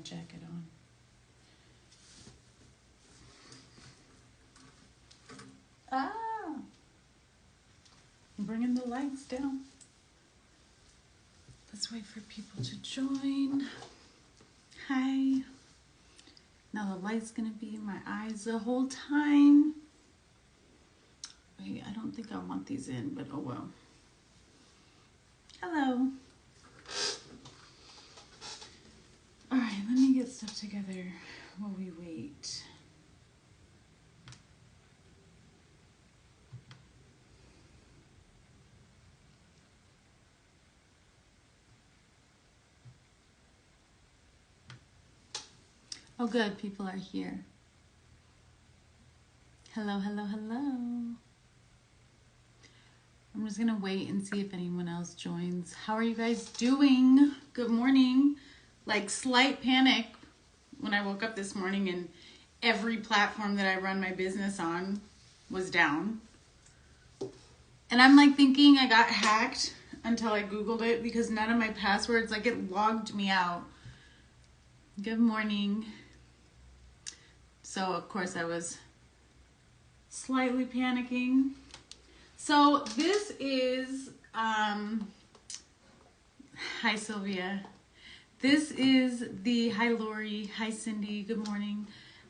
jacket on. Ah! I'm bringing the lights down. Let's wait for people to join. Hi. Now the light's gonna be in my eyes the whole time. Wait, I don't think I want these in, but oh well. Hello. All right, let me get stuff together while we wait. Oh good, people are here. Hello, hello, hello. I'm just gonna wait and see if anyone else joins. How are you guys doing? Good morning. Like slight panic when I woke up this morning and every platform that I run my business on was down. And I'm like thinking I got hacked until I Googled it because none of my passwords, like it logged me out. Good morning. So of course I was slightly panicking. So this is, hi Sylvia. This is the, hi Lori, hi Cindy, good morning.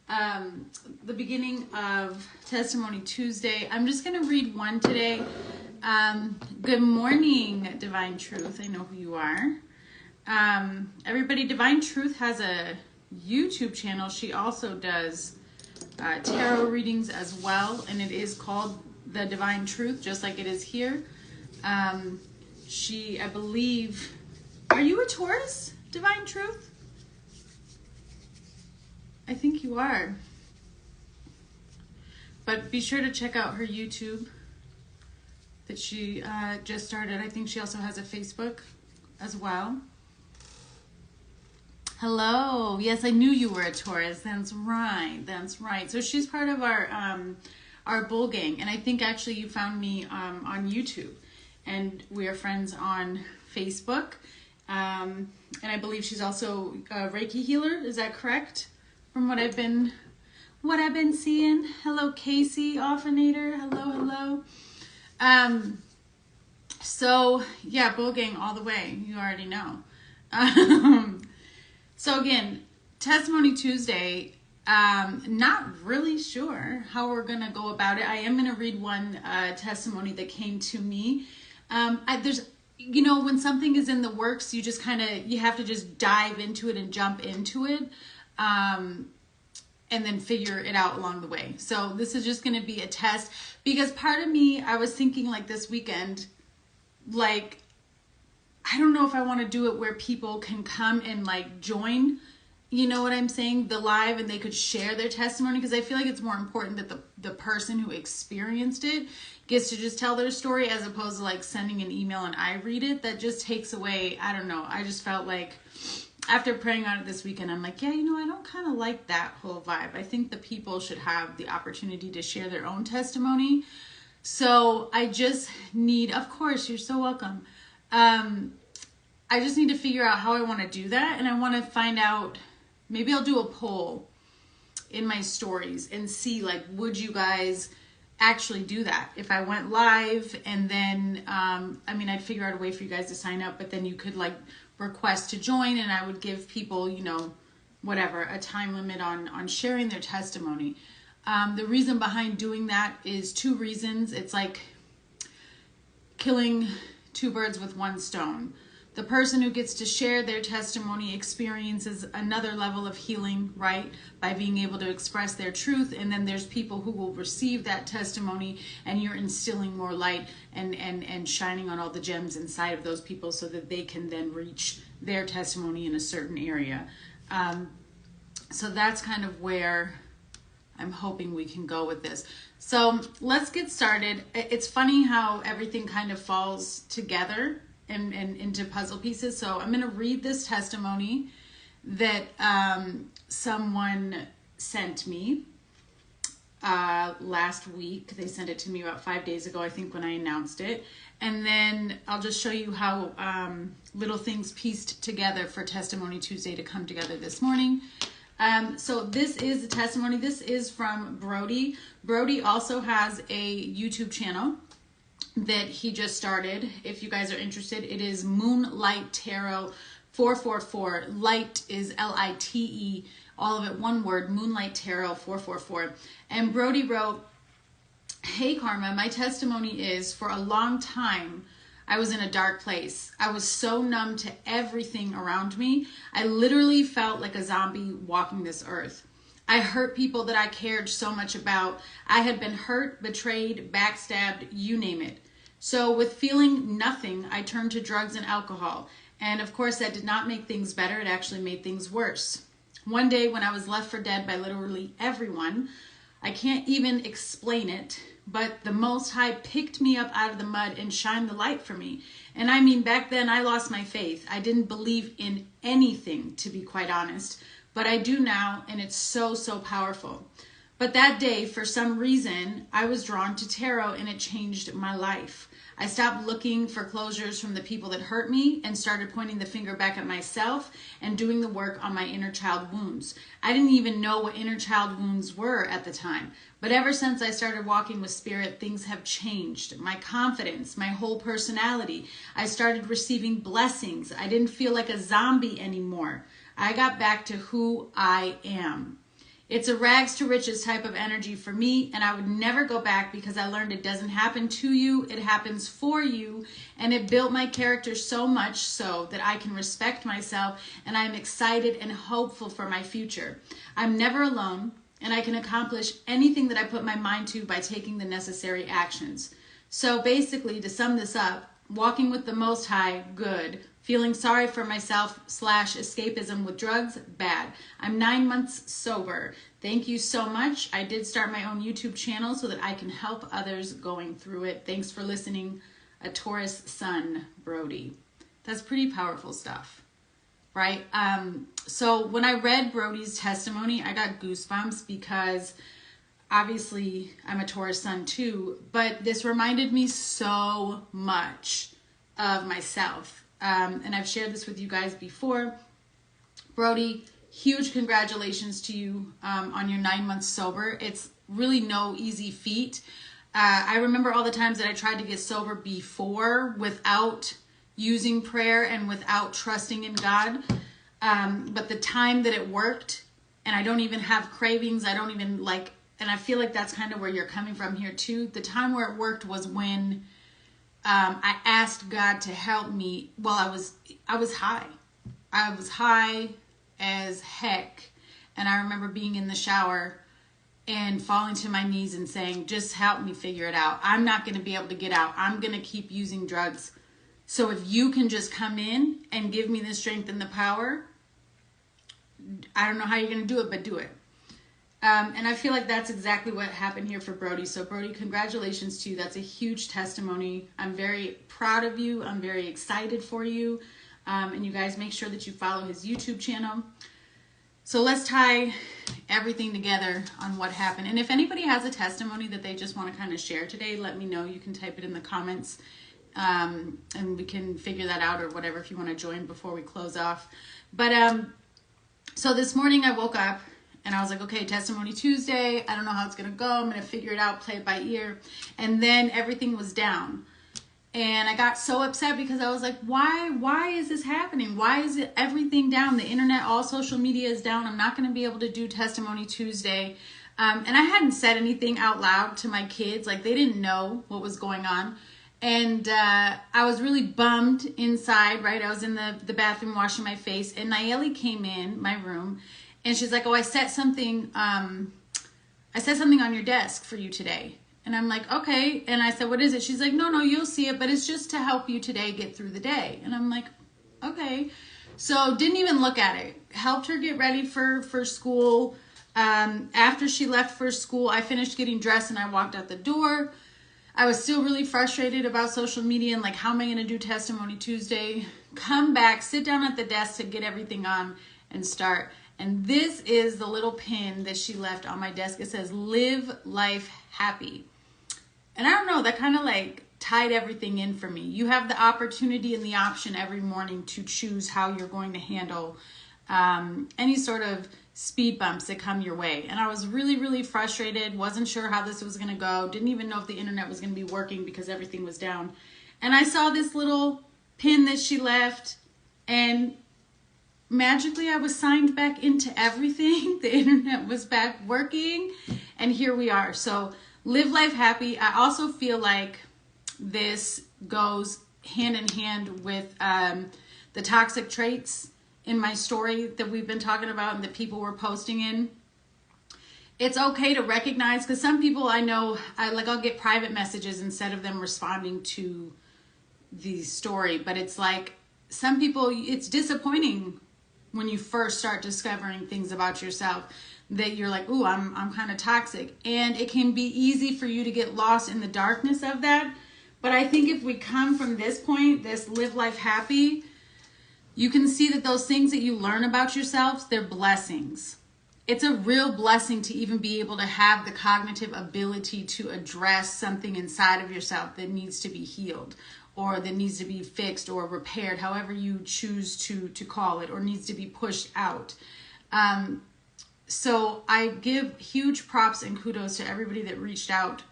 The beginning of Testimony Tuesday. I'm just gonna read one today. Good morning, Divine Truth, I know who you are. Everybody, Divine Truth has a YouTube channel. She also does tarot readings as well, and it is called The Divine Truth, just like it is here. She, I believe, are you a Taurus, Divine Truth? I think you are. But be sure to check out her YouTube that she just started. I think she also has a Facebook as well. Hello. Yes, I knew you were a Taurus. That's right. That's right. So she's part of our bull gang, and I think actually you found me on YouTube, and we are friends on Facebook. And I believe she's also a Reiki healer. Is that correct? From what I've been seeing. Hello, Casey Offinator. Hello, hello. So yeah, bull gang all the way. You already know. So again, Testimony Tuesday, not really sure how we're going to go about it. I am going to read one testimony that came to me. There's, you know, when something is in the works, you just you have to just dive into it and jump into it, and then figure it out along the way. So this is just going to be a test, because part of me, I was thinking like this weekend, like, I don't know if I want to do it where people can come and like join, you know what I'm saying, the live, and they could share their testimony, because I feel like it's more important that the person who experienced it gets to just tell their story, as opposed to like sending an email and I read it. That just takes away, I don't know, I just felt like after praying on it this weekend, I'm like, yeah, you know, I don't kind of like that whole vibe. I think the people should have the opportunity to share their own testimony. So I just need, of course, you're so welcome. I just need to figure out how I want to do that. And I want to find out, maybe I'll do a poll in my stories and see, like, would you guys actually do that? If I went live and then, I mean, I'd figure out a way for you guys to sign up, but then you could like request to join, and I would give people, you know, whatever, a time limit on sharing their testimony. The reason behind doing that is two reasons. It's like killing two birds with one stone. The person who gets to share their testimony experiences another level of healing, right? By being able to express their truth. And then there's people who will receive that testimony, and you're instilling more light and shining on all the gems inside of those people, so that they can then reach their testimony in a certain area. So that's kind of where I'm hoping we can go with this. So let's get started. It's funny how everything kind of falls together and into puzzle pieces. So I'm going to read this testimony that someone sent me. last week. They sent it to me about 5 days ago, I think, when I announced it. And then I'll just show you how little things pieced together for Testimony Tuesday to come together this morning. So this is the testimony. This is from Brody. Brody also has a YouTube channel that he just started. If you guys are interested, it is Moonlight Tarot 444. Light is L-I-T-E, all of it one word, Moonlight Tarot 444. And Brody wrote, "Hey Karma, my testimony is for a long time I was in a dark place. I was so numb to everything around me. I literally felt like a zombie walking this earth. I hurt people that I cared so much about. I had been hurt, betrayed, backstabbed, you name it. So with feeling nothing, I turned to drugs and alcohol. And of course that did not make things better. It actually made things worse. One day when I was left for dead by literally everyone, I can't even explain it, but the Most High picked me up out of the mud and shined the light for me. And I mean, back then I lost my faith. I didn't believe in anything, to be quite honest, but I do now, and it's so, so powerful. But that day, for some reason, I was drawn to tarot and it changed my life. I stopped looking for closures from the people that hurt me and started pointing the finger back at myself and doing the work on my inner child wounds. I didn't even know what inner child wounds were at the time. But ever since I started walking with Spirit, things have changed. My confidence, my whole personality. I started receiving blessings. I didn't feel like a zombie anymore. I got back to who I am. It's a rags to riches type of energy for me, and I would never go back because I learned it doesn't happen to you, it happens for you, and it built my character so much so that I can respect myself, and I'm excited and hopeful for my future. I'm never alone, and I can accomplish anything that I put my mind to by taking the necessary actions. So basically, to sum this up, walking with the Most High, good. Feeling sorry for myself / escapism with drugs, bad. I'm 9 months sober. Thank you so much. I did start my own YouTube channel so that I can help others going through it. Thanks for listening. A Taurus sun, Brody." That's pretty powerful stuff, right? So when I read Brody's testimony, I got goosebumps because obviously I'm a Taurus sun too, but this reminded me so much of myself. And I've shared this with you guys before. Brody, huge congratulations to you on your 9 months sober. It's really no easy feat. I remember all the times that I tried to get sober before without using prayer and without trusting in God. But the time that it worked, and I don't even have cravings, I don't even like, and I feel like that's kind of where you're coming from here too. The time where it worked was when I asked God to help me. Well, I was high. I was high as heck. And I remember being in the shower and falling to my knees and saying, just help me figure it out. I'm not going to be able to get out. I'm going to keep using drugs. So if you can just come in and give me the strength and the power, I don't know how you're going to do it, but do it. And I feel like that's exactly what happened here for Brody. So Brody, congratulations to you. That's a huge testimony. I'm very proud of you. I'm very excited for you. And you guys make sure that you follow his YouTube channel. So let's tie everything together on what happened. And if anybody has a testimony that they just want to kind of share today, let me know. You can type it in the comments and we can figure that out or whatever if you want to join before we close off. But so this morning I woke up and I was like, okay, Testimony Tuesday. I don't know how it's going to go. I'm going to figure it out, play it by ear. And then everything was down. And I got so upset because I was like, why is this happening? Why is it everything down? The internet, all social media is down. I'm not going to be able to do Testimony Tuesday. And I hadn't said anything out loud to my kids. Like, they didn't know what was going on. And I was really bummed inside, right? I was in the bathroom washing my face. And Nayeli came in my room. And she's like, oh, I set something on your desk for you today. And I'm like, okay. And I said, what is it? She's like, no, you'll see it, but it's just to help you today get through the day. And I'm like, okay. So didn't even look at it. Helped her get ready for school. After she left for school, I finished getting dressed and I walked out the door. I was still really frustrated about social media and like, how am I going to do Testimony Tuesday? Come back, sit down at the desk to get everything on and start. And this is the little pin that she left on my desk. It says, live life happy. And I don't know, that kind of like tied everything in for me. You have the opportunity and the option every morning to choose how you're going to handle any sort of speed bumps that come your way. And I was really, really frustrated. Wasn't sure how this was going to go. Didn't even know if the internet was going to be working because everything was down. And I saw this little pin that she left, and magically I was signed back into everything. The internet was back working, and here we are. So live life happy. I also feel like this goes hand in hand with the toxic traits in my story that we've been talking about and that people were posting in. It's okay to recognize, because some people I know, I'll get private messages instead of them responding to the story. But it's like, some people, it's disappointing when you first start discovering things about yourself that you're like, ooh, I'm kind of toxic. And it can be easy for you to get lost in the darkness of that. But I think if we come from this point, this live life happy, you can see that those things that you learn about yourselves, they're blessings. It's a real blessing to even be able to have the cognitive ability to address something inside of yourself that needs to be healed, or that needs to be fixed or repaired, however you choose to call it, or needs to be pushed out. So I give huge props and kudos to everybody that reached out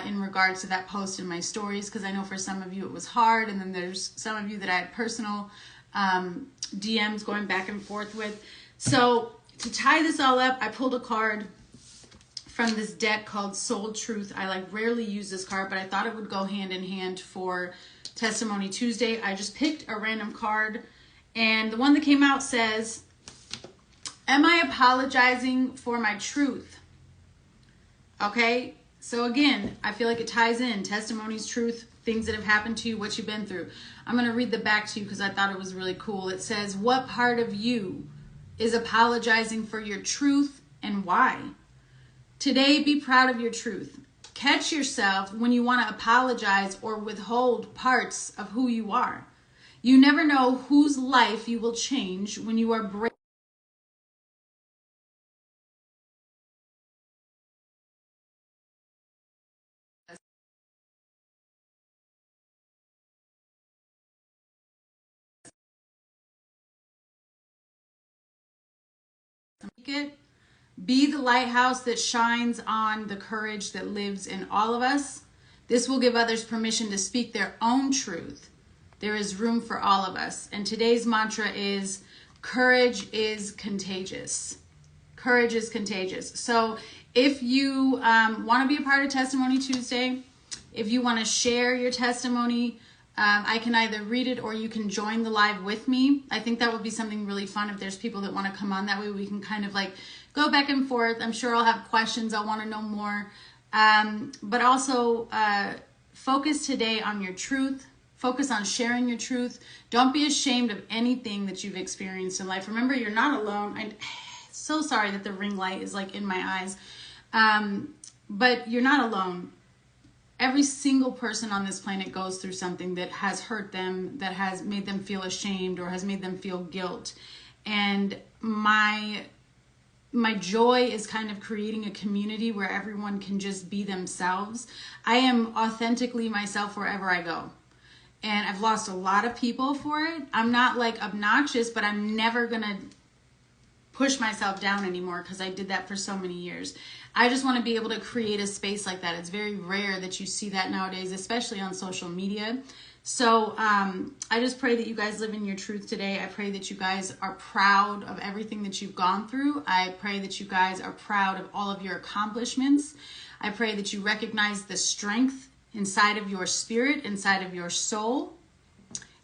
in regards to that post in my stories, because I know for some of you it was hard, and then there's some of you that I had personal DMs going back and forth with. So to tie this all up, I pulled a card from this deck called Soul Truth. I rarely use this card, but I thought it would go hand in hand for Testimony Tuesday. I just picked a random card, and the one that came out says, am I apologizing for my truth? Okay, so again, I feel like it ties in testimonies, truth, things that have happened to you, what you've been through. I'm going to read the back to you because I thought it was really cool. It says, what part of you is apologizing for your truth and why? Today, be proud of your truth. Catch yourself when you want to apologize or withhold parts of who you are. You never know whose life you will change when you are brave. Be the lighthouse that shines on the courage that lives in all of us. This will give others permission to speak their own truth. There is room for all of us. And today's mantra is, courage is contagious. Courage is contagious. So if you want to be a part of Testimony Tuesday, if you want to share your testimony, I can either read it or you can join the live with me. I think that would be something really fun if there's people that want to come on. That way we can kind of go back and forth. I'm sure I'll have questions. I'll want to know more. But also focus today on your truth. Focus on sharing your truth. Don't be ashamed of anything that you've experienced in life. Remember, you're not alone. I'm so sorry that the ring light is in my eyes. But you're not alone. Every single person on this planet goes through something that has hurt them, that has made them feel ashamed or has made them feel guilt. And my joy is kind of creating a community where everyone can just be themselves. I am authentically myself wherever I go. And I've lost a lot of people for it. I'm not obnoxious, but I'm never going to push myself down anymore because I did that for so many years. I just want to be able to create a space like that. It's very rare that you see that nowadays, especially on social media. So I just pray that you guys live in your truth today. I pray that you guys are proud of everything that you've gone through. I pray that you guys are proud of all of your accomplishments. I pray that you recognize the strength inside of your spirit, inside of your soul.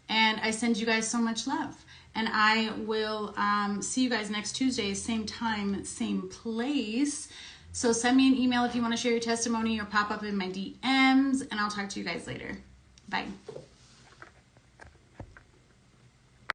And I send you guys so much love. And I will see you guys next Tuesday, same time, same place. So send me an email if you want to share your testimony or pop up in my DMs, and I'll talk to you guys later. Bye.